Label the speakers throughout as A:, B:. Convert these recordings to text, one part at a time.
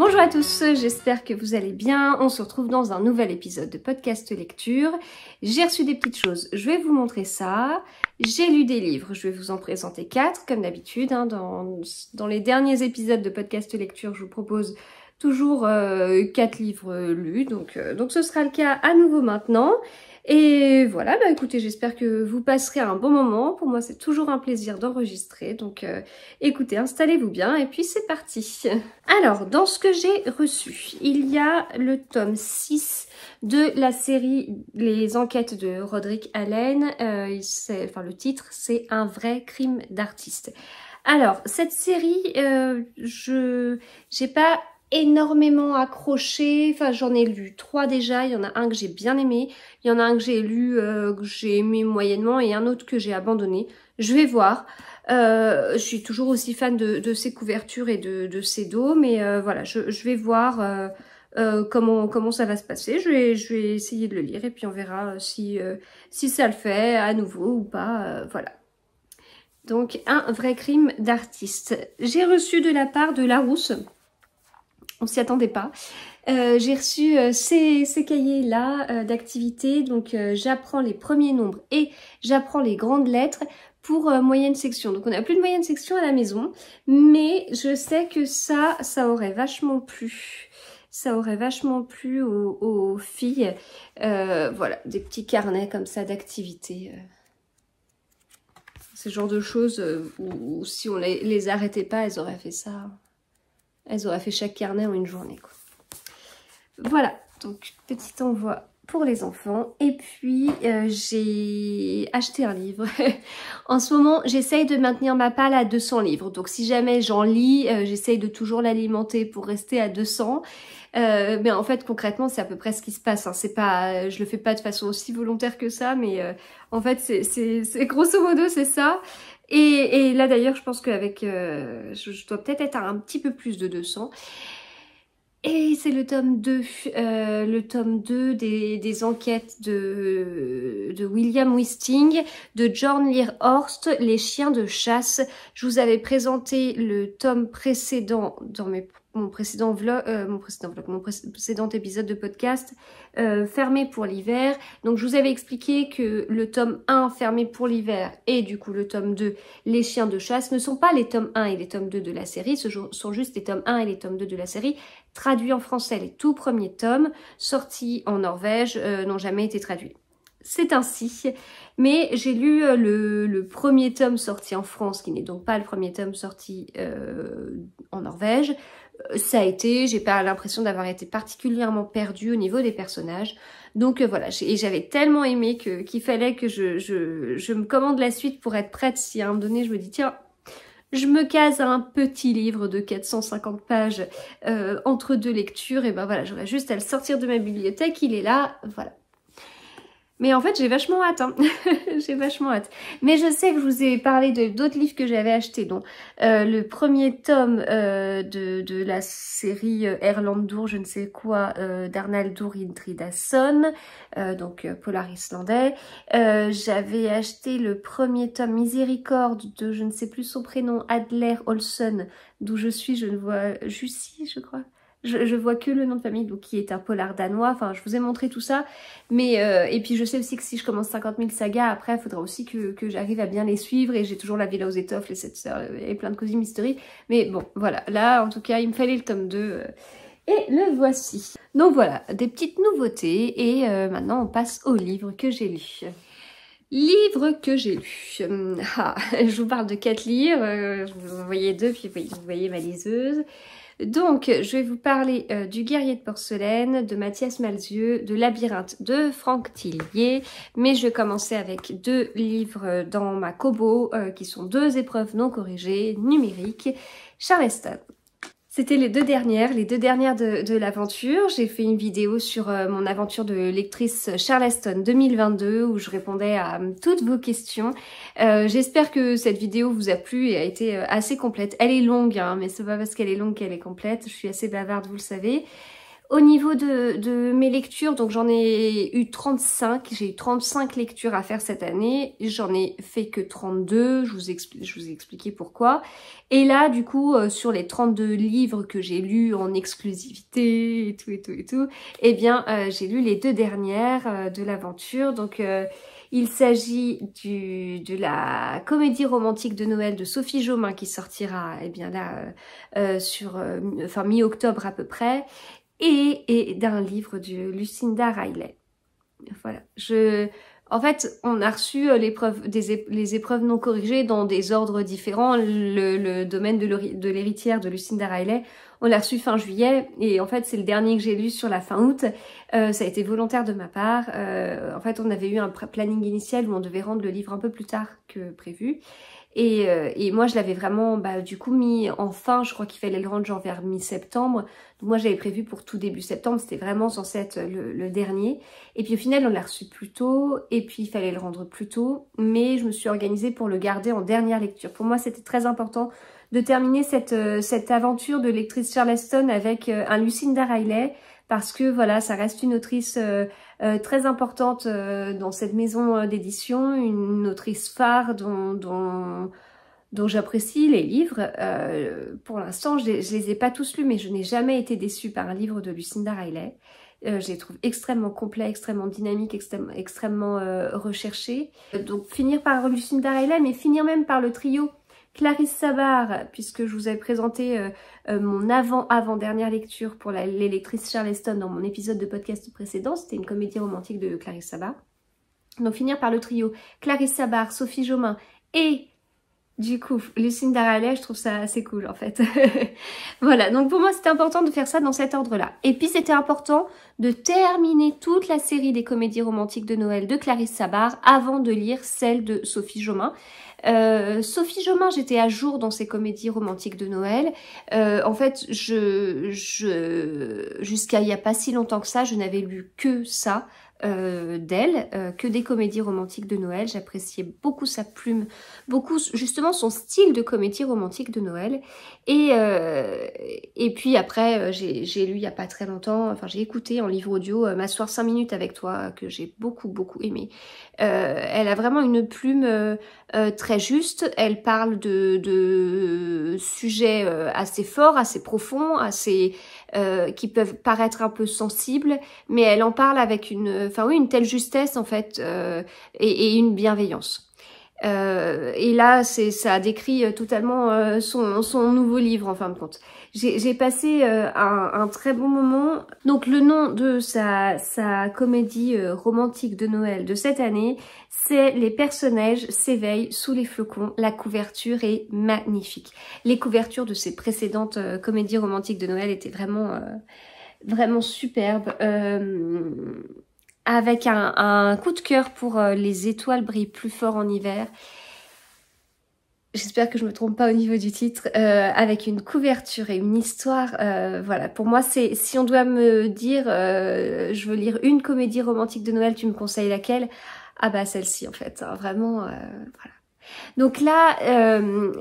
A: Bonjour à tous, j'espère que vous allez bien. On se retrouve dans un nouvel épisode de podcast lecture. J'ai reçu des petites choses, je vais vous montrer ça. J'ai lu des livres, je vais vous en présenter 4 comme d'habitude. Dans les derniers épisodes de podcast lecture, je vous propose toujours 4 livres lus, donc ce sera le cas à nouveau maintenant. Et voilà, bah écoutez, j'espère que vous passerez un bon moment. Pour moi, c'est toujours un plaisir d'enregistrer. Donc écoutez, installez-vous bien et puis c'est parti. Alors, dans ce que j'ai reçu, il y a le tome 6 de la série Les Enquêtes de Roderick Allen. Le titre, c'est Un vrai crime d'artiste. Alors, cette série, j'ai pas énormément accroché, enfin j'en ai lu 3 déjà, il y en a un que j'ai bien aimé, il y en a un que j'ai lu, que j'ai aimé moyennement et un autre que j'ai abandonné. Je vais voir, je suis toujours aussi fan de ces couvertures et de ces dos, mais voilà, je vais voir comment ça va se passer. Je vais essayer de le lire et puis on verra si ça le fait à nouveau ou pas, voilà. Donc un vrai crime d'artiste. J'ai reçu de la part de Larousse. On s'y attendait pas. J'ai reçu ces cahiers-là d'activités. Donc, j'apprends les premiers nombres et j'apprends les grandes lettres pour moyenne section. Donc, on n'a plus de moyenne section à la maison. Mais je sais que ça aurait vachement plu. Ça aurait vachement plu aux filles. Voilà, des petits carnets comme ça d'activités. Ce genre de choses où si on les arrêtait pas, elles auraient fait ça. Elles auraient fait chaque carnet en une journée, quoi. Voilà, donc petit envoi pour les enfants. Et puis, j'ai acheté un livre. En ce moment, j'essaye de maintenir ma palle à 200 livres. Donc, si jamais j'en lis, j'essaye de toujours l'alimenter pour rester à 200. Mais en fait, concrètement, c'est à peu près ce qui se passe. Hein. C'est pas, je le fais pas de façon aussi volontaire que ça, mais en fait, c'est grosso modo, c'est ça. Et là d'ailleurs, je pense qu'avec, je dois peut-être être à un petit peu plus de 200. Et c'est le tome 2, des enquêtes de William Wisting, de John Lear Horst, Les chiens de chasse. Je vous avais présenté le tome précédent dans mon précédent épisode de podcast, fermé pour l'hiver. Donc je vous avais expliqué que le tome 1 fermé pour l'hiver et du coup le tome 2, Les chiens de chasse, ne sont pas les tomes 1 et les tomes 2 de la série, ce sont juste les tomes 1 et les tomes 2 de la série, traduits en français. Les tout premiers tomes, sortis en Norvège, n'ont jamais été traduits. C'est ainsi, mais j'ai lu le premier tome sorti en France, qui n'est donc pas le premier tome sorti en Norvège. Ça a été, j'ai pas l'impression d'avoir été particulièrement perdue au niveau des personnages. Donc voilà, et j'avais tellement aimé qu'il fallait que je me commande la suite pour être prête si à un moment donné je me dis tiens, je me case à un petit livre de 450 pages entre deux lectures, et ben voilà, j'aurais juste à le sortir de ma bibliothèque, il est là, voilà. Mais en fait, j'ai vachement hâte, hein. J'ai vachement hâte. Mais je sais que je vous ai parlé d'autres livres que j'avais achetés, dont le premier tome de la série Erlendur, je ne sais quoi, d'Arnaldur Indridason, donc polar islandais. J'avais acheté le premier tome Miséricorde de, je ne sais plus son prénom, Adler Olsen, d'où je suis, je ne vois, Jussi, je crois. Je vois que le nom de famille, donc qui est un polar danois. Enfin, je vous ai montré tout ça. Mais et puis je sais aussi que si je commence 50 000 sagas, après, il faudra aussi que j'arrive à bien les suivre. Et j'ai toujours la Villa aux étoffes, les 7 sœurs et plein de cosy mystery. Mais bon, voilà. Là, en tout cas, il me fallait le tome 2. Et le voici. Donc voilà, des petites nouveautés. Et maintenant, on passe au livre que j'ai lu. Livre que j'ai lu. Je vous parle de 4 livres. Vous voyez 2, puis vous voyez ma liseuse. Donc, je vais vous parler du Guerrier de porcelaine, de Mathias Malzieu, de Labyrinthe de Franck Tillier, mais je vais commencer avec 2 livres dans ma Kobo, qui sont 2 épreuves non corrigées, numériques, Charleston. C'était les deux dernières de l'aventure. J'ai fait une vidéo sur mon aventure de lectrice Charleston 2022 où je répondais à toutes vos questions. J'espère que cette vidéo vous a plu et a été assez complète. Elle est longue, hein, mais c'est pas parce qu'elle est longue qu'elle est complète. Je suis assez bavarde, vous le savez. Au niveau de mes lectures, donc j'en ai eu 35, j'ai eu 35 lectures à faire cette année, j'en ai fait que 32, je vous ai expliqué pourquoi. Et là, du coup, sur les 32 livres que j'ai lus en exclusivité et tout, eh bien, j'ai lu les 2 dernières de l'aventure. Donc, il s'agit de la comédie romantique de Noël de Sophie Jomain qui sortira, eh bien là, enfin mi-octobre à peu près. Et d'un livre de Lucinda Riley. Voilà. En fait, on a reçu les épreuves non corrigées dans des ordres différents. Le domaine de l'héritière de Lucinda Riley, on l'a reçu fin juillet. Et en fait, c'est le dernier que j'ai lu sur la fin août. Ça a été volontaire de ma part. En fait, on avait eu un planning initial où on devait rendre le livre un peu plus tard que prévu. Et moi, je l'avais vraiment, du coup, mis en fin. Je crois qu'il fallait le rendre genre vers mi-septembre. Donc moi, j'avais prévu pour tout début septembre. C'était vraiment censé être le dernier. Et puis au final, on l'a reçu plus tôt. Et puis, il fallait le rendre plus tôt. Mais je me suis organisée pour le garder en dernière lecture. Pour moi, c'était très important de terminer cette aventure de lectrice Charleston avec un Lucinda Riley. Parce que voilà, ça reste une autrice très importante dans cette maison d'édition, une autrice phare dont j'apprécie les livres. Pour l'instant, je les ai pas tous lus, mais je n'ai jamais été déçue par un livre de Lucinda Riley. Je les trouve extrêmement complets, extrêmement dynamiques, extrêmement recherchés. Donc finir par Lucinda Riley, mais finir même par le trio Clarisse Sabart, puisque je vous ai présenté mon avant-dernière lecture pour les lectrices Charleston dans mon épisode de podcast précédent. C'était une comédie romantique de Clarisse Sabart. Donc finir par le trio Clarisse Sabart, Sophie Jomain et du coup Lucinda Riley, je trouve ça assez cool en fait. Voilà, donc pour moi c'était important de faire ça dans cet ordre-là. Et puis c'était important de terminer toute la série des comédies romantiques de Noël de Clarisse Sabart avant de lire celle de Sophie Jomain. Sophie Jomain, j'étais à jour dans ses comédies romantiques de Noël. En fait, jusqu'à il n'y a pas si longtemps que ça, je n'avais lu que ça d'elle, que des comédies romantiques de Noël. J'appréciais beaucoup sa plume, beaucoup justement son style de comédie romantique de Noël. Et puis après, j'ai lu il n'y a pas très longtemps, enfin j'ai écouté en livre audio M'asseoir 5 minutes avec toi, que j'ai beaucoup aimé. Elle a vraiment une plume très juste. Elle parle de sujets assez forts, assez profonds, assez qui peuvent paraître un peu sensibles, mais elle en parle avec une telle justesse en fait et une bienveillance. Et là, ça a décrit totalement son nouveau livre en fin de compte. J'ai passé un très bon moment. Donc le nom de sa comédie romantique de Noël de cette année, c'est Les personnages s'éveillent sous les flocons. La couverture est magnifique. Les couvertures de ses précédentes comédies romantiques de Noël étaient vraiment superbes. Avec un coup de cœur pour Les étoiles brillent plus fort en hiver. J'espère que je me trompe pas au niveau du titre. Avec une couverture et une histoire. Voilà, pour moi, si on doit me dire je veux lire une comédie romantique de Noël, tu me conseilles laquelle? Ah bah celle-ci en fait, hein, vraiment, voilà. Donc là,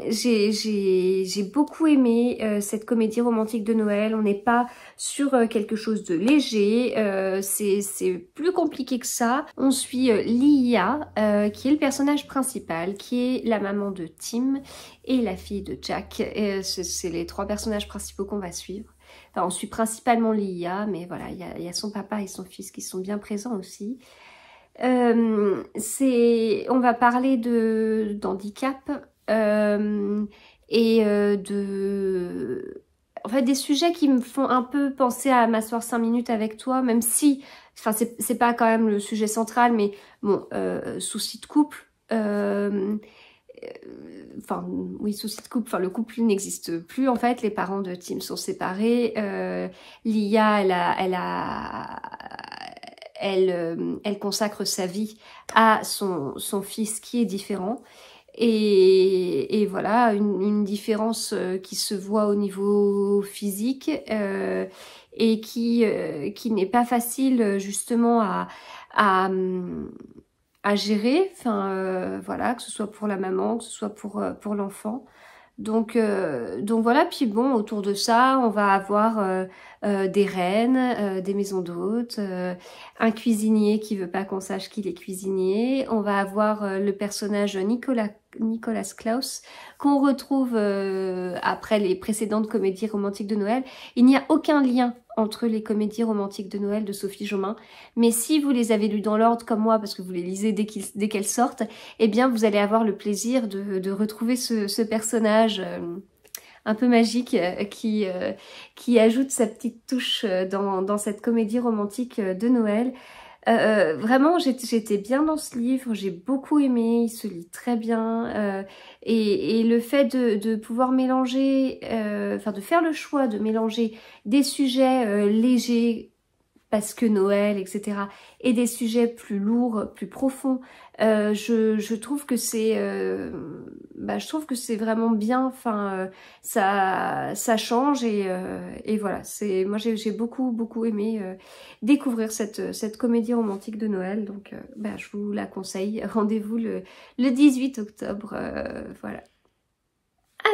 A: j'ai beaucoup aimé cette comédie romantique de Noël. On n'est pas sur quelque chose de léger, c'est plus compliqué que ça. On suit Lia, qui est le personnage principal, qui est la maman de Tim et la fille de Jack. C'est les 3 personnages principaux qu'on va suivre. Enfin, on suit principalement Lia, mais voilà, il y a son papa et son fils qui sont bien présents aussi. On va parler d'handicap et en fait des sujets qui me font un peu penser à M'asseoir 5 minutes avec toi, même si enfin c'est pas quand même le sujet central, mais bon, souci de couple, enfin oui, souci de couple, enfin le couple n'existe plus en fait, les parents de Tim sont séparés, Lia elle consacre sa vie à son fils qui est différent. Et voilà, une différence qui se voit au niveau physique et qui n'est pas facile justement à gérer. Enfin, voilà, que ce soit pour la maman, que ce soit pour l'enfant. Donc voilà, puis bon, autour de ça, on va avoir des reines, des maisons d'hôtes, un cuisinier qui veut pas qu'on sache qu'il est cuisinier. On va avoir le personnage Nicolas Klaus, qu'on retrouve après les précédentes comédies romantiques de Noël. Il n'y a aucun lien entre les comédies romantiques de Noël de Sophie Jomain, mais si vous les avez lues dans l'ordre comme moi, parce que vous les lisez dès qu'elles sortent, eh bien vous allez avoir le plaisir de retrouver ce personnage un peu magique qui ajoute sa petite touche dans cette comédie romantique de Noël. Vraiment, j'étais bien dans ce livre, j'ai beaucoup aimé, il se lit très bien, et le fait de pouvoir mélanger, enfin de faire le choix de mélanger des sujets légers, parce que Noël, etc., et des sujets plus lourds, plus profonds, je trouve que je trouve que c'est vraiment bien. Enfin, ça change et voilà. Moi j'ai beaucoup aimé découvrir cette comédie romantique de Noël. Donc, je vous la conseille. Rendez-vous le 18 octobre. Voilà.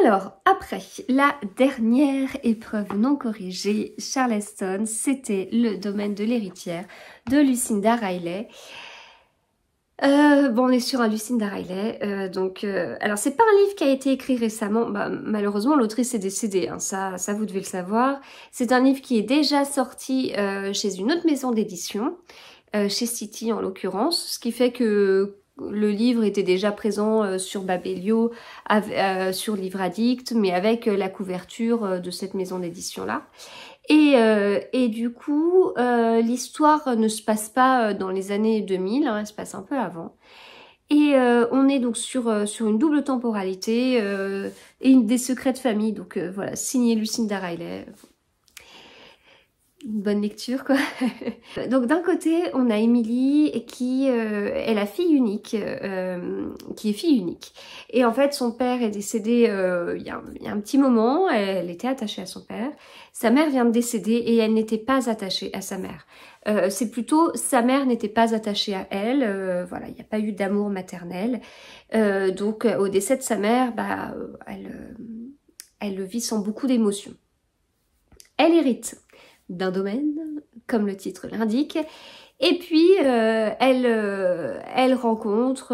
A: Alors, après, la dernière épreuve non corrigée, Charleston, c'était le domaine de l'héritière de Lucinda Riley. On est sur un Lucinda Riley, alors c'est pas un livre qui a été écrit récemment, malheureusement l'autrice est décédée, hein, ça vous devez le savoir. C'est un livre qui est déjà sorti chez une autre maison d'édition, chez City en l'occurrence, ce qui fait que le livre était déjà présent sur Babelio, sur Livre Addict, mais avec la couverture de cette maison d'édition-là. Et du coup, l'histoire ne se passe pas dans les années 2000, hein, elle se passe un peu avant. Et on est donc sur une double temporalité et des secrets de famille. Donc voilà, signé Lucinda Riley. Une bonne lecture quoi. Donc d'un côté on a Emily qui est la fille unique, qui est fille unique. Et en fait son père est décédé il y a un petit moment, elle était attachée à son père. Sa mère vient de décéder et elle n'était pas attachée à sa mère. C'est plutôt sa mère n'était pas attachée à elle, voilà, il n'y a pas eu d'amour maternel. Donc au décès de sa mère, elle le vit sans beaucoup d'émotion. Elle hérite d'un domaine, comme le titre l'indique, et puis elle rencontre,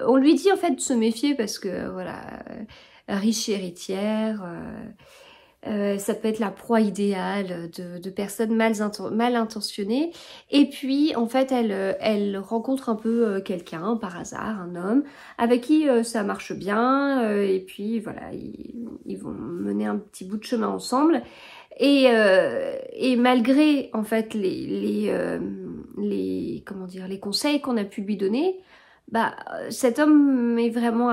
A: on lui dit en fait de se méfier parce que voilà, riche héritière, ça peut être la proie idéale de personnes mal intentionnées, et puis en fait elle rencontre un peu quelqu'un par hasard, un homme avec qui ça marche bien, et puis voilà, ils vont mener un petit bout de chemin ensemble. Et malgré en fait les conseils qu'on a pu lui donner, cet homme est vraiment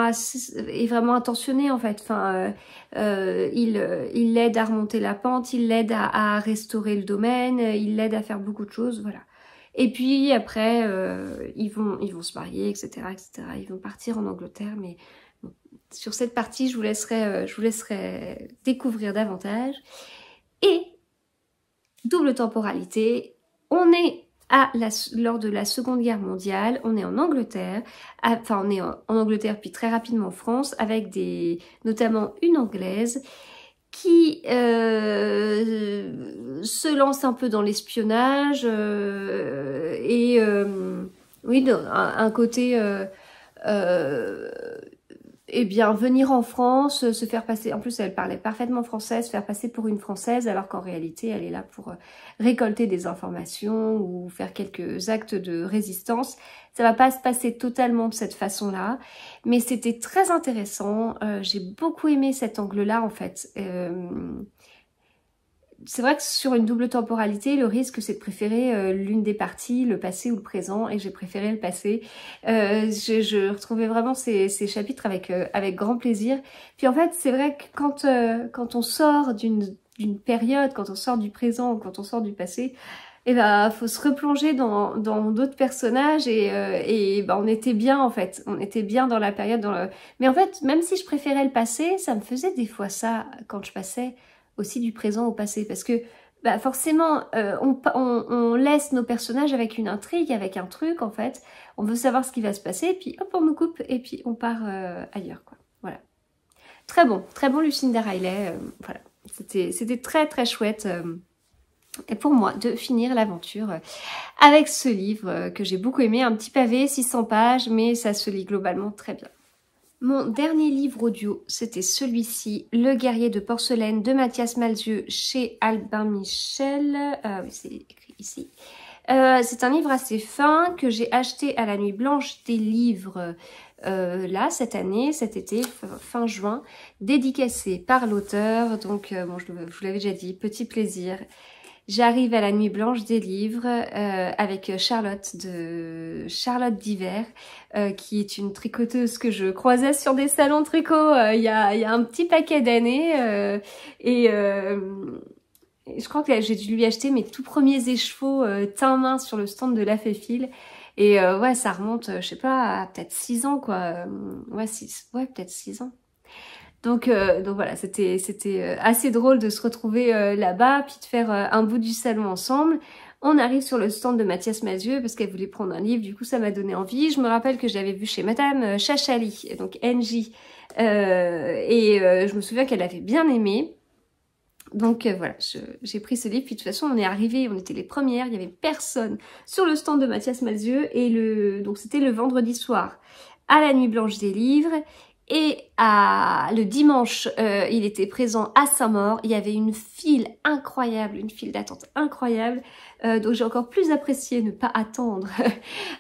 A: intentionné en fait. Enfin, il l'aide à remonter la pente, il l'aide à restaurer le domaine, il l'aide à faire beaucoup de choses, voilà. Et puis après, ils vont se marier, etc., etc. Ils vont partir en Angleterre, mais bon, sur cette partie, je vous laisserai découvrir davantage. Et double temporalité, on est lors de la Seconde Guerre mondiale, on est en Angleterre, on est en Angleterre puis très rapidement en France, avec notamment une Anglaise qui se lance un peu dans l'espionnage oui, un côté venir en France, se faire passer, en plus elle parlait parfaitement français, se faire passer pour une Française alors qu'en réalité elle est là pour récolter des informations ou faire quelques actes de résistance. Ça va pas se passer totalement de cette façon-là, mais c'était très intéressant, j'ai beaucoup aimé cet angle-là en fait. C'est vrai que sur une double temporalité, le risque c'est de préférer l'une des parties, le passé ou le présent, et j'ai préféré le passé. Je retrouvais vraiment ces chapitres avec grand plaisir. Puis en fait, c'est vrai que quand on sort d'une période, quand on sort du présent, quand on sort du passé, faut se replonger dans d'autres personnages et on était bien en fait, on était bien dans la période. Mais en fait, même si je préférais le passé, ça me faisait des fois ça quand je passais aussi du présent au passé, parce que forcément on laisse nos personnages avec une intrigue, avec un truc en fait, on veut savoir ce qui va se passer, puis hop on nous coupe et puis on part ailleurs quoi, voilà. très bon Lucinda Riley. Voilà, c'était très très chouette pour moi de finir l'aventure avec ce livre que j'ai beaucoup aimé. Un petit pavé, 600 pages, mais ça se lit globalement très bien. Mon dernier livre audio, c'était celui-ci, Le guerrier de porcelaine de Mathias Malzieu chez Albin Michel. Oui, c'est écrit ici. C'est un livre assez fin que j'ai acheté à la Nuit Blanche des Livres là, cette année, cet été, fin juin, dédicacé par l'auteur. Donc, bon, je vous l'avais déjà dit, petit plaisir. J'arrive à la Nuit Blanche des Livres avec Charlotte de Charlotte d'Hiver, qui est une tricoteuse que je croisais sur des salons tricot il y a un petit paquet d'années. Je crois que j'ai dû lui acheter mes tout premiers écheveaux teint-main sur le stand de La Féfile. Et ouais, ça remonte, je sais pas, à peut-être 6 ans, quoi. Ouais, peut-être 6 ans. Donc voilà, c'était assez drôle de se retrouver là-bas, puis de faire un bout du salon ensemble. On arrive sur le stand de Mathias Malzieu parce qu'elle voulait prendre un livre, du coup ça m'a donné envie. Je me rappelle que je l'avais vu chez Madame Chachali, donc NJ, je me souviens qu'elle avait bien aimé. Donc voilà, j'ai pris ce livre, puis de toute façon on est arrivés, on était les premières, il y avait personne sur le stand de Mathias Malzieu, et donc c'était le vendredi soir à la Nuit Blanche des Livres. Et le dimanche, il était présent à Saint-Maur. Il y avait une file incroyable, une file d'attente incroyable. Donc j'ai encore plus apprécié ne pas attendre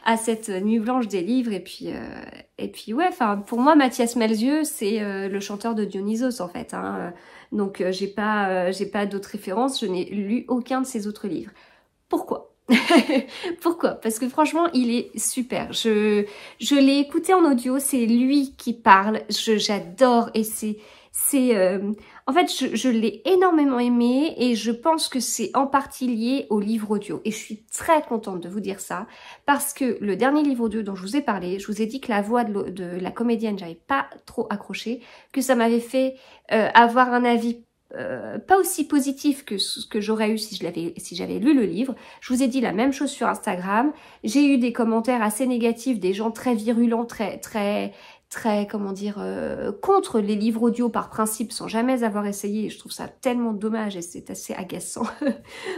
A: à cette Nuit Blanche des Livres. Et puis ouais, enfin pour moi Mathias Malzieu c'est le chanteur de Dionysos en fait. Hein. Donc j'ai pas d'autres références. Je n'ai lu aucun de ses autres livres. Pourquoi ? Pourquoi? Parce que franchement, il est super. Je l'ai écouté en audio, c'est lui qui parle. J'adore et en fait, je l'ai énormément aimé et je pense que c'est en partie lié au livre audio. Et je suis très contente de vous dire ça parce que le dernier livre audio dont je vous ai parlé, je vous ai dit que la voix de la comédienne, j'avais pas trop accroché, que ça m'avait fait avoir un avis pas aussi positif que ce que j'aurais eu si j'avais lu le livre. Je vous ai dit la même chose sur Instagram. J'ai eu des commentaires assez négatifs, des gens très virulents, très comment dire, contre les livres audio par principe sans jamais avoir essayé. Et je trouve ça tellement dommage et c'est assez agaçant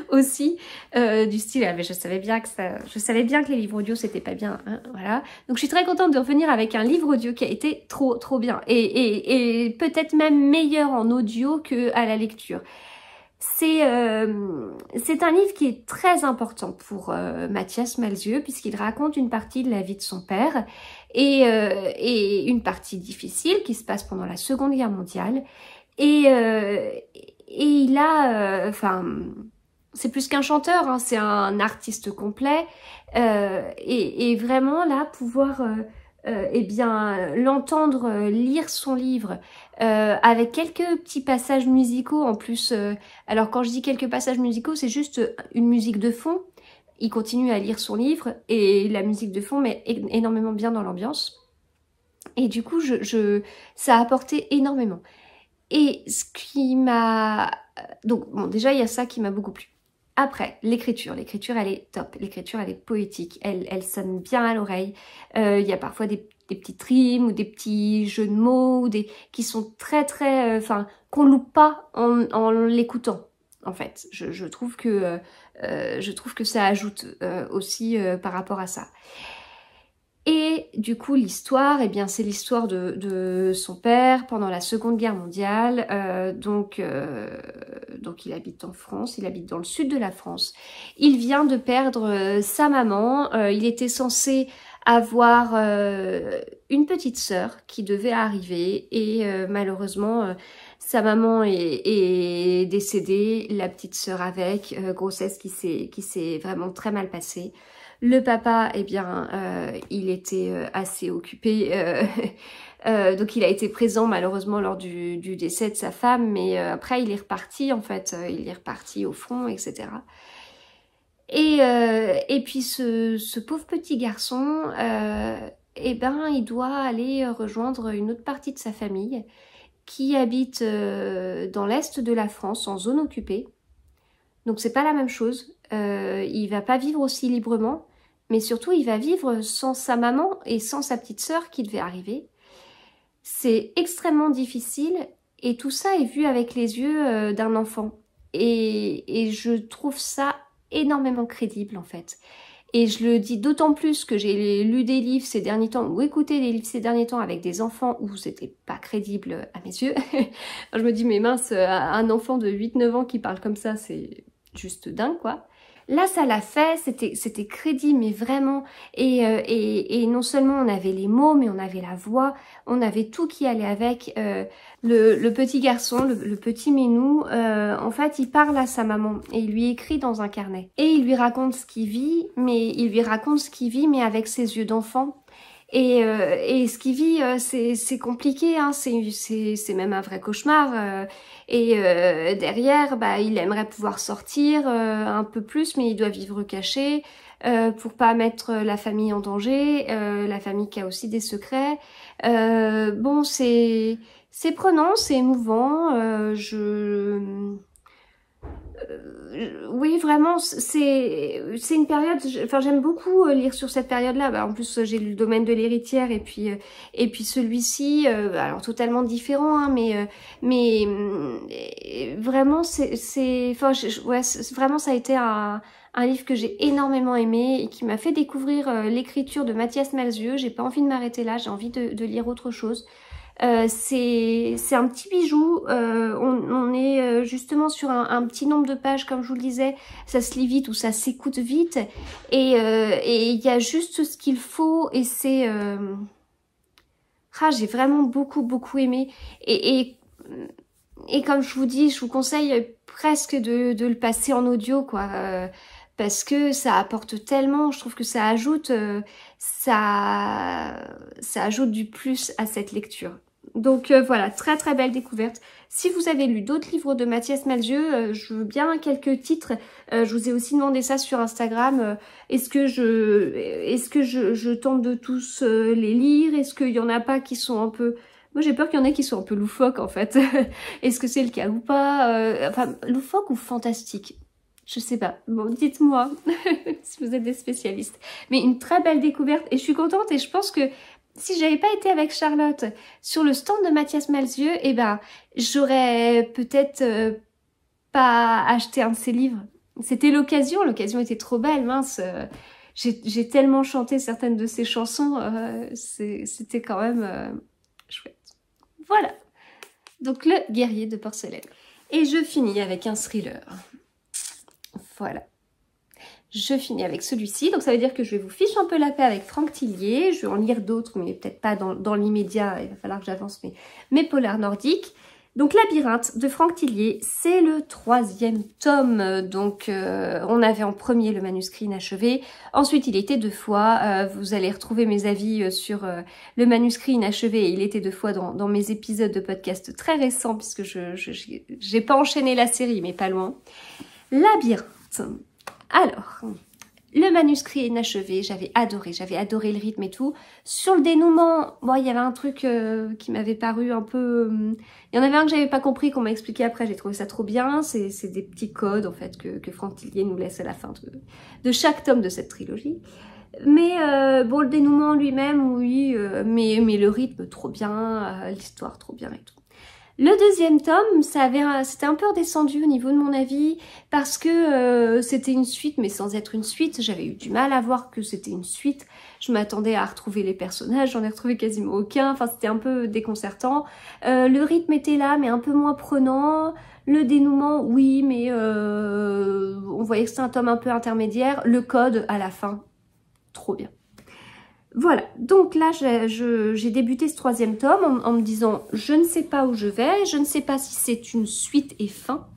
A: aussi, du style, mais je savais bien que les livres audio c'était pas bien, hein, voilà. Donc je suis très contente de revenir avec un livre audio qui a été trop bien et peut-être même meilleur en audio que à la lecture. C'est un livre qui est très important pour Mathias Malzieu puisqu'il raconte une partie de la vie de son père et une partie difficile qui se passe pendant la Seconde Guerre mondiale. Et il a, enfin, c'est plus qu'un chanteur, hein, c'est un artiste complet et vraiment là pouvoir eh bien l'entendre lire son livre avec quelques petits passages musicaux en plus. Alors quand je dis quelques passages musicaux, c'est juste une musique de fond. Il continue à lire son livre et la musique de fond met énormément bien dans l'ambiance. Et du coup, ça a apporté énormément. Et ce qui m'a... Donc bon, déjà il y a ça qui m'a beaucoup plu. Après, l'écriture elle est top, l'écriture elle est poétique, elle sonne bien à l'oreille. Il y a parfois des petites rimes ou des petits jeux de mots qui sont très enfin, qu'on loupe pas en l'écoutant. En fait, je trouve que ça ajoute aussi par rapport à ça. Et du coup, l'histoire, eh bien, c'est l'histoire de son père pendant la Seconde Guerre mondiale. Donc, il habite en France, il habite dans le sud de la France. Il vient de perdre sa maman. Il était censé avoir une petite sœur qui devait arriver et malheureusement, sa maman est décédée, la petite sœur avec, grossesse qui s'est vraiment très mal passée. Le papa, eh bien, il était assez occupé, donc il a été présent malheureusement lors du décès de sa femme, mais après il est reparti en fait, il est reparti au front, etc. Et puis ce pauvre petit garçon, eh ben, il doit aller rejoindre une autre partie de sa famille qui habite dans l'est de la France, en zone occupée. Donc c'est pas la même chose, il va pas vivre aussi librement, mais surtout il va vivre sans sa maman et sans sa petite sœur qui devait arriver. c'est extrêmement difficile et tout ça est vu avec les yeux d'un enfant. Et je trouve ça énormément crédible en fait. Et je le dis d'autant plus que j'ai lu des livres ces derniers temps, ou écouté des livres ces derniers temps avec des enfants où c'était pas crédible à mes yeux. Je me dis, mais mince, un enfant de 8-9 ans qui parle comme ça, c'est juste dingue, quoi. Là, ça l'a fait, c'était crédible, mais vraiment. Et non seulement on avait les mots, mais on avait la voix, on avait tout qui allait avec. Le petit garçon, le petit Ménou, en fait, il parle à sa maman et il lui écrit dans un carnet. Et il lui raconte ce qu'il vit, mais avec ses yeux d'enfant. Et ce qu'il vit, c'est compliqué, hein, c'est même un vrai cauchemar. Derrière, bah, il aimerait pouvoir sortir un peu plus, mais il doit vivre caché pour pas mettre la famille en danger, la famille qui a aussi des secrets. Bon, c'est prenant, c'est émouvant. Oui, vraiment, c'est une période. Enfin, j'aime beaucoup lire sur cette période-là. Bah, en plus, j'ai lu Le Domaine de l'héritière et puis celui-ci, alors totalement différent, hein, mais vraiment, enfin, ouais, vraiment, ça a été un livre que j'ai énormément aimé et qui m'a fait découvrir l'écriture de Mathias Malzieu. J'ai pas envie de m'arrêter là, j'ai envie de lire autre chose. C'est un petit bijou, on est justement sur un petit nombre de pages, comme je vous le disais, ça se lit vite ou ça s'écoute vite, et il y a juste ce qu'il faut, et c'est... j'ai vraiment beaucoup aimé, et comme je vous dis, je vous conseille presque de le passer en audio, quoi, parce que ça apporte tellement, je trouve que ça ajoute du plus à cette lecture. Donc voilà, très belle découverte. Si vous avez lu d'autres livres de Mathias Malzieu, je veux bien quelques titres. Je vous ai aussi demandé ça sur Instagram. Est-ce que je tente de tous les lire? Est-ce qu'il y en a pas qui sont un peu... Moi j'ai peur qu'il y en ait qui sont un peu loufoques en fait. Est-ce que c'est le cas ou pas? Enfin, loufoque ou fantastique? Je sais pas. Bon, dites-moi si vous êtes des spécialistes. Mais une très belle découverte et je suis contente, et je pense que si j'avais pas été avec Charlotte sur le stand de Mathias Malzieu, eh ben, j'aurais peut-être pas acheté un de ses livres. C'était l'occasion était trop belle, mince. J'ai tellement chanté certaines de ses chansons, c'était quand même chouette. Voilà. Donc Le Guerrier de porcelaine. Et je finis avec un thriller. Voilà. Je finis avec celui-ci, donc ça veut dire que je vais vous ficher un peu la paix avec Franck Tillier. Je vais en lire d'autres, mais peut-être pas dans l'immédiat, il va falloir que j'avance mes polars nordiques. Donc Labyrinthe de Franck Tillier, c'est le 3e tome. Donc on avait en premier le manuscrit inachevé, ensuite il était 2 fois. Vous allez retrouver mes avis sur le manuscrit inachevé, et il était 2 fois dans mes épisodes de podcast très récents, puisque j'ai pas enchaîné la série, mais pas loin. Labyrinthe. Alors, le manuscrit inachevé, j'avais adoré le rythme et tout. Sur le dénouement, bon, il y avait un truc qui m'avait paru un peu... Il y en avait un que j'avais pas compris, qu'on m'a expliqué après, j'ai trouvé ça trop bien. C'est des petits codes, en fait, que Franck Tillier nous laisse à la fin de chaque tome de cette trilogie. Mais bon, le dénouement lui-même, oui, mais le rythme, trop bien, l'histoire, trop bien et tout. Le 2e tome, c'était un peu redescendu au niveau de mon avis, parce que c'était une suite, mais sans être une suite. J'avais eu du mal à voir que c'était une suite. Je m'attendais à retrouver les personnages, j'en ai retrouvé quasiment aucun. Enfin, c'était un peu déconcertant. Le rythme était là, mais un peu moins prenant. Le dénouement, oui, mais on voyait que c'était un tome un peu intermédiaire. Le code, à la fin, trop bien. Voilà, donc là j'ai débuté ce 3e tome en me disant je ne sais pas où je vais, je ne sais pas si c'est une suite et fin,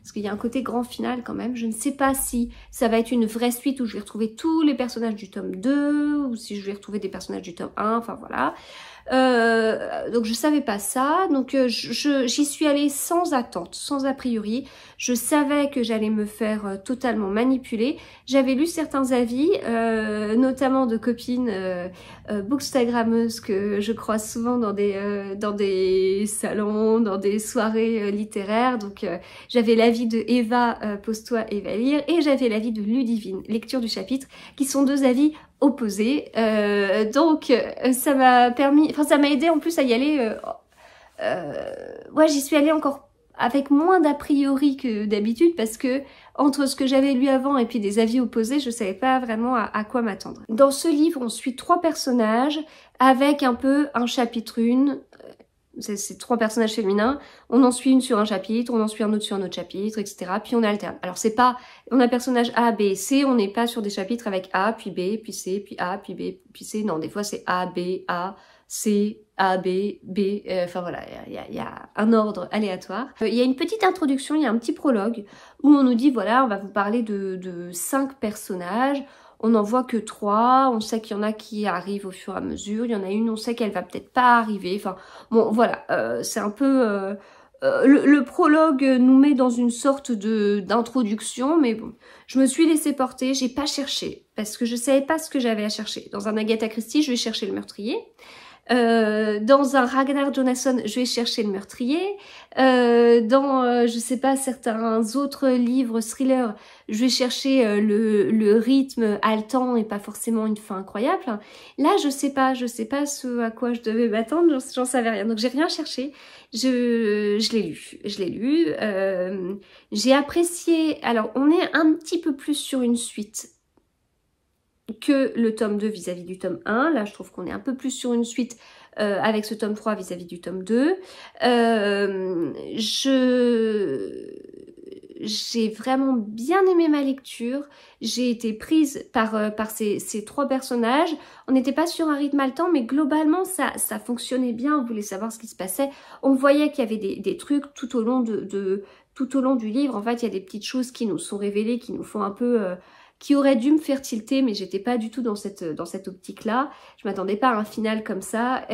A: parce qu'il y a un côté grand final quand même, je ne sais pas si ça va être une vraie suite où je vais retrouver tous les personnages du tome 2, ou si je vais retrouver des personnages du tome 1, enfin voilà. Donc je savais pas ça, donc j'y suis allée sans attente, sans a priori. Je savais que j'allais me faire totalement manipuler. J'avais lu certains avis, notamment de copines bookstagrammeuses que je croise souvent dans des salons, dans des soirées littéraires. Donc j'avais l'avis de Eva, pose-toi et va lire, et j'avais l'avis de Ludivine, lecture du chapitre, qui sont 2 avis opposés. Donc ça m'a permis, enfin ça m'a aidé en plus à y aller. Ouais, j'y suis allée encore avec moins d'a priori que d'habitude parce que entre ce que j'avais lu avant et puis des avis opposés, je savais pas vraiment à quoi m'attendre. Dans ce livre, on suit 3 personnages avec un peu un chapitre une. C'est 3 personnages féminins, on en suit une sur un chapitre, on en suit un autre sur un autre chapitre, etc. Puis on alterne. Alors c'est pas, on a personnage A, B, C, on n'est pas sur des chapitres avec A, puis B, puis C, puis A, puis B, puis C. Non, des fois c'est A, B, A, C, A, B, B. Enfin voilà, il y a un ordre aléatoire. Il y a une petite introduction, il y a un petit prologue où on nous dit voilà, on va vous parler de 5 personnages. On n'en voit que 3, on sait qu'il y en a qui arrivent au fur et à mesure, il y en a une, on sait qu'elle va peut-être pas arriver, enfin bon voilà, c'est un peu... le prologue nous met dans une sorte d'introduction, mais bon, je me suis laissée porter, j'ai pas cherché, parce que je savais pas ce que j'avais à chercher. Dans un Agatha Christie, je vais chercher le meurtrier. Dans un Ragnar Jonasson, je vais chercher le meurtrier. Je sais pas, certains autres livres thrillers, je vais chercher le rythme haletant et pas forcément une fin incroyable. Là, je sais pas ce à quoi je devais m'attendre, j'en savais rien. Donc j'ai rien cherché, je l'ai lu. J'ai apprécié. Alors on est un petit peu plus sur une suite que le tome 2 vis-à-vis du tome 1. Là, je trouve qu'on est un peu plus sur une suite avec ce tome 3 vis-à-vis du tome 2. J'ai vraiment bien aimé ma lecture. J'ai été prise par ces 3 personnages. On n'était pas sur un rythme haletant, mais globalement, ça fonctionnait bien. On voulait savoir ce qui se passait. On voyait qu'il y avait des trucs tout au long tout au long du livre. En fait, il y a des petites choses qui nous sont révélées, qui nous font un peu... qui aurait dû me faire tilter, mais j'étais pas du tout dans cette optique-là. Je m'attendais pas à un final comme ça.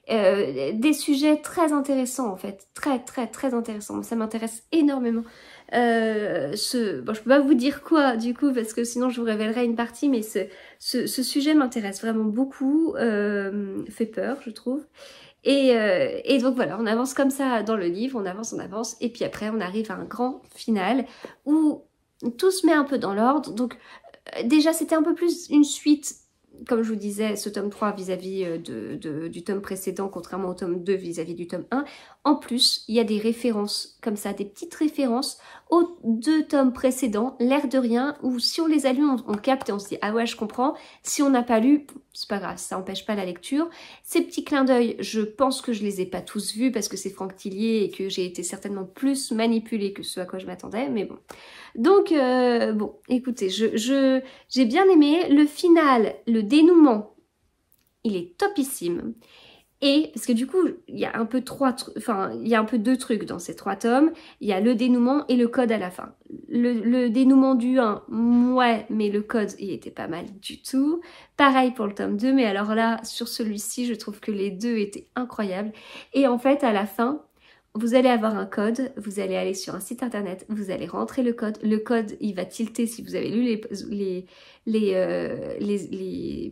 A: Des sujets très intéressants en fait, très intéressants. Ça m'intéresse énormément. Bon, je peux pas vous dire quoi du coup parce que sinon je vous révélerai une partie, mais ce sujet m'intéresse vraiment beaucoup. Fait peur, je trouve. Et donc voilà, on avance comme ça dans le livre, on avance, et puis après on arrive à un grand final où tout se met un peu dans l'ordre. Donc déjà c'était un peu plus une suite, comme je vous disais, ce tome 3 vis-à-vis du tome précédent, contrairement au tome 2 vis-à-vis du tome 1. En plus, il y a des références comme ça, des petites références aux 2 tomes précédents, l'air de rien, où si on les a lus, on capte et on se dit « Ah ouais, je comprends ». Si on n'a pas lu, c'est pas grave, ça n'empêche pas la lecture. Ces petits clins d'œil, je pense que je les ai pas tous vus parce que c'est Franck Tillier et que j'ai été certainement plus manipulée que ce à quoi je m'attendais, mais bon. Donc, bon, écoutez, j'ai bien aimé. Le final, le dénouement, il est topissime. Et, parce que du coup, il y a un peu il y a un peu 2 trucs dans ces 3 tomes. Il y a le dénouement et le code à la fin. Le dénouement du 1, ouais, mais le code, il était pas mal du tout. Pareil pour le tome 2, mais alors là, sur celui-ci, je trouve que les 2 étaient incroyables. Et en fait, à la fin, vous allez avoir un code, vous allez aller sur un site internet, vous allez rentrer le code il va tilter si vous avez lu les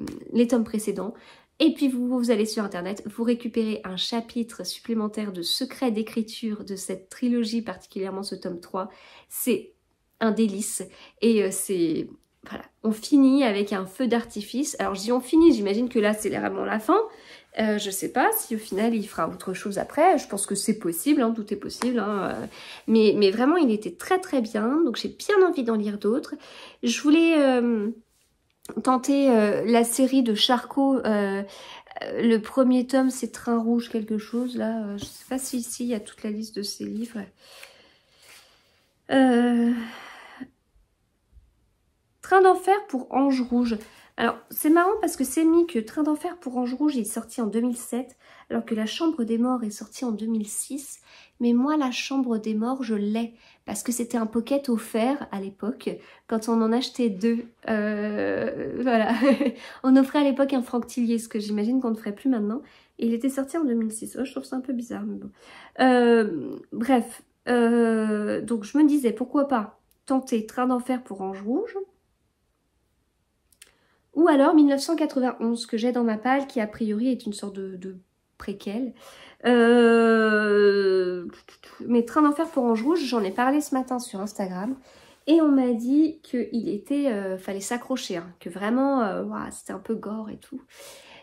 A: tomes précédents, et puis vous allez sur internet, vous récupérez un chapitre supplémentaire de secret d'écriture de cette trilogie, particulièrement ce tome 3, c'est un délice, et c'est... Voilà, on finit avec un feu d'artifice. Alors je dis on finit, j'imagine que là c'est vraiment la fin. Je sais pas si au final il fera autre chose après. Je pense que c'est possible, hein, tout est possible. Hein. Mais vraiment il était très bien, donc j'ai bien envie d'en lire d'autres. Je voulais tenter la série de Charcot. Le premier tome c'est Train Rouge quelque chose là. Je sais pas si ici il y a toute la liste de ces livres. Train d'enfer pour Ange Rouge. Alors, c'est marrant parce que c'est mis que Train d'enfer pour Ange Rouge est sorti en 2007, alors que La Chambre des Morts est sortie en 2006. Mais moi, La Chambre des Morts, je l'ai, parce que c'était un pocket offert à l'époque, quand on en achetait 2. Voilà, on offrait à l'époque un Franck Tillier, ce que j'imagine qu'on ne ferait plus maintenant. Et il était sorti en 2006. Oh, je trouve ça un peu bizarre, mais bon. Bref, donc je me disais, pourquoi pas tenter Train d'enfer pour Ange Rouge. Ou alors 1991 que j'ai dans ma palle qui a priori est une sorte de préquel. Mais Train d'enfer pour Ange Rouge, j'en ai parlé ce matin sur Instagram. Et on m'a dit qu'il était, fallait s'accrocher, hein, que vraiment, ouah, c'était un peu gore et tout.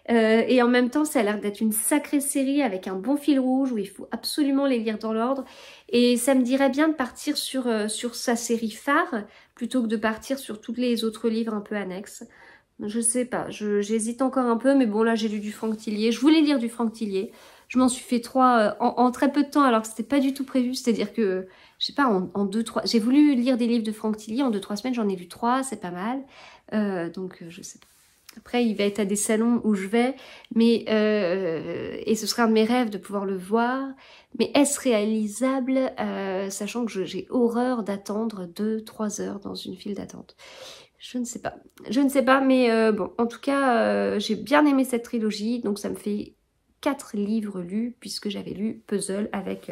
A: Et en même temps, ça a l'air d'être une sacrée série avec un bon fil rouge où il faut absolument les lire dans l'ordre. Et ça me dirait bien de partir sur sa série phare plutôt que de partir sur tous les autres livres un peu annexes. Je sais pas, j'hésite encore un peu, mais bon là j'ai lu du Franck Tillier. Je voulais lire du Franck Tillier. Je m'en suis fait 3 en très peu de temps alors que c'était pas du tout prévu. C'est-à-dire que, je sais pas, en 2-3... J'ai voulu lire des livres de Franck Tillier, en 2-3 semaines j'en ai lu 3, c'est pas mal. Donc je sais pas. Après, il va être à des salons où je vais, mais et ce sera un de mes rêves de pouvoir le voir. Mais est-ce réalisable, sachant que j'ai horreur d'attendre 2-3 heures dans une file d'attente? Je ne sais pas. Je ne sais pas, mais bon, en tout cas, j'ai bien aimé cette trilogie, donc ça me fait 4 livres lus, puisque j'avais lu Puzzle avec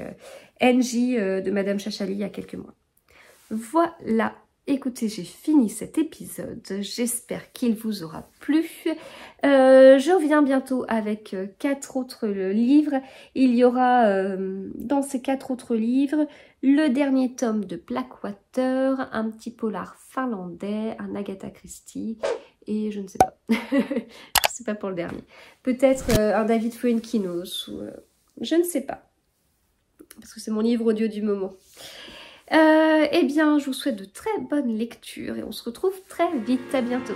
A: NJ de Madame Chachali il y a quelques mois. Voilà. Écoutez, j'ai fini cet épisode, j'espère qu'il vous aura plu. Je reviens bientôt avec 4 autres livres. Il y aura dans ces 4 autres livres le dernier tome de Blackwater, un petit polar finlandais, un Agatha Christie et je ne sais pas. Je sais pas pour le dernier. Peut-être un David Fuenkinos ou je ne sais pas. Parce que c'est mon livre audio du moment. Eh bien, je vous souhaite de très bonnes lectures et on se retrouve très vite. À bientôt.